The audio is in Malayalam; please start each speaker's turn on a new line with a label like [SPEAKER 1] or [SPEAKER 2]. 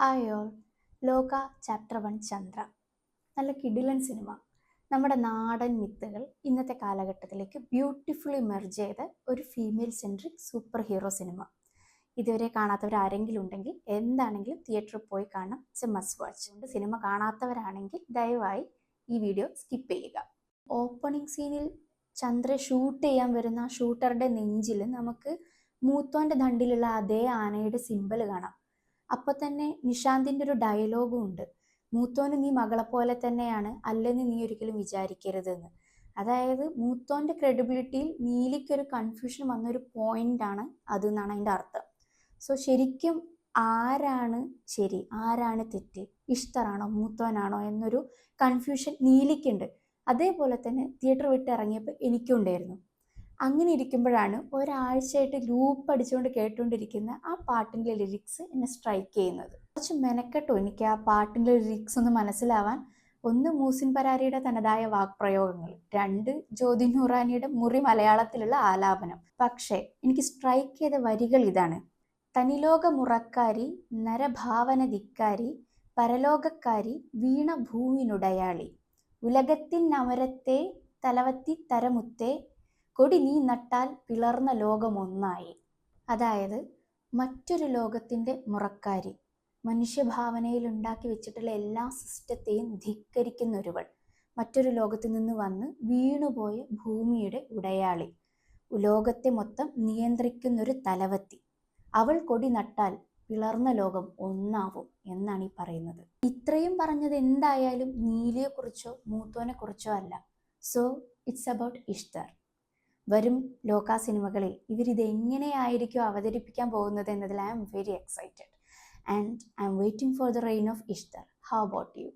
[SPEAKER 1] Hi all. ലോക ചാപ്റ്റർ 1 ചന്ദ്ര. നല്ല കിടിലൻ സിനിമ. നമ്മുടെ നാടൻ മിത്തുകൾ ഇന്നത്തെ കാലഘട്ടത്തിലേക്ക് ബ്യൂട്ടിഫുള്ളി മെർജ് ചെയ്ത ഒരു female centric super hero cinema. ഇതുവരെ കാണാത്തവരാരെങ്കിലും ഉണ്ടെങ്കിൽ എന്താണെങ്കിലും തിയേറ്ററിൽ പോയി കാണണം. It's a must watch. Cinema കാണാത്തവരാണെങ്കിൽ ദയവായി ഈ വീഡിയോ സ്കിപ്പ് ചെയ്യുക. ഓപ്പണിംഗ് സീനിൽ ചന്ദ്ര ഷൂട്ട് ചെയ്യാൻ വരുന്ന ഷൂട്ടറുടെ നെഞ്ചിൽ നമുക്ക് മൂത്തോൻ്റെ ദണ്ടിലുള്ള അതേ ആനയുടെ സിമ്പൽ കാണാം. അപ്പോൾ തന്നെ നിഷാന്തിൻ്റെ ഒരു ഡയലോഗും ഉണ്ട്, മൂത്തോന് നീ മകളെ പോലെ തന്നെയാണ്, അല്ലെന്ന് നീ ഒരിക്കലും വിചാരിക്കരുതെന്ന്. അതായത് മൂത്തോൻ്റെ ക്രെഡിബിലിറ്റിയിൽ നീലിക്കൊരു കൺഫ്യൂഷൻ വന്നൊരു പോയിൻ്റാണ് അതെന്നാണ് അതിൻ്റെ അർത്ഥം. സോ ശരിക്കും ആരാണ് ശരി, ആരാണ് തെറ്റ്, ഇഷ്ടറാണോ മൂത്തോനാണോ എന്നൊരു കൺഫ്യൂഷൻ നീലിക്കുണ്ട്. അതേപോലെ തന്നെ തിയേറ്റർ വിട്ട് ഇറങ്ങിയപ്പോൾ എനിക്കും ഉണ്ടായിരുന്നു. അങ്ങനെ ഇരിക്കുമ്പോഴാണ് ഒരാഴ്ചയായിട്ട് ലൂപ്പ് അടിച്ചുകൊണ്ട് കേട്ടുകൊണ്ടിരിക്കുന്ന ആ പാട്ടിൻ്റെ ലിറിക്സ് എന്നെ സ്ട്രൈക്ക് ചെയ്യുന്നത്. കുറച്ച് മെനക്കെട്ടോ എനിക്ക് ആ പാട്ടിൻ്റെ ലിറിക്സ് ഒന്ന് മനസ്സിലാവാൻ. ഒന്ന് മൂസിൻ പരാരിയുടെ തനതായ വാക്പ്രയോഗങ്ങൾ, രണ്ട് ജ്യോതി നൂറാനിയുടെ മുറി മലയാളത്തിലുള്ള ആലാപനം. പക്ഷേ എനിക്ക് സ്ട്രൈക്ക് ചെയ്ത വരികൾ ഇതാണ്: തനിലോക മുറക്കാരി, നരഭാവന ധിക്കാരി, പരലോകക്കാരി, വീണ ഭൂവിനുടയാളി, ഉലകത്തിൻ അമരത്തെ തലവത്തി തരമുത്തേ, കൊടി നീ നട്ടാൽ പിളർന്ന ലോകമൊന്നായി. അതായത് മറ്റൊരു ലോകത്തിൻ്റെ മുറക്കാരി, മനുഷ്യഭാവനയിൽ ഉണ്ടാക്കി വെച്ചിട്ടുള്ള എല്ലാ സിസ്റ്റത്തെയും ധിക്കരിക്കുന്ന ഒരുവൾ, മറ്റൊരു ലോകത്തിൽ നിന്ന് വന്ന് വീണുപോയ ഭൂമിയുടെ ഉടയാളി, ലോകത്തെ മൊത്തം നിയന്ത്രിക്കുന്നൊരു തലവത്തി, അവൾ കൊടി നട്ടാൽ പിളർന്ന ലോകം ഒന്നാവും എന്നാണ് ഈ പറയുന്നത്. ഇത്രയും പറഞ്ഞത് എന്തായാലും നീലിയെക്കുറിച്ചോ മൂത്തോനെക്കുറിച്ചോ അല്ല. So it's about Ishtar. വരും ലോക സിനിമകളിൽ ഇവരിത് എങ്ങനെയായിരിക്കും അവതരിപ്പിക്കാൻ പോകുന്നത് എന്നതിൽ I am very excited and I am waiting for the reign of Ishtar. How about U?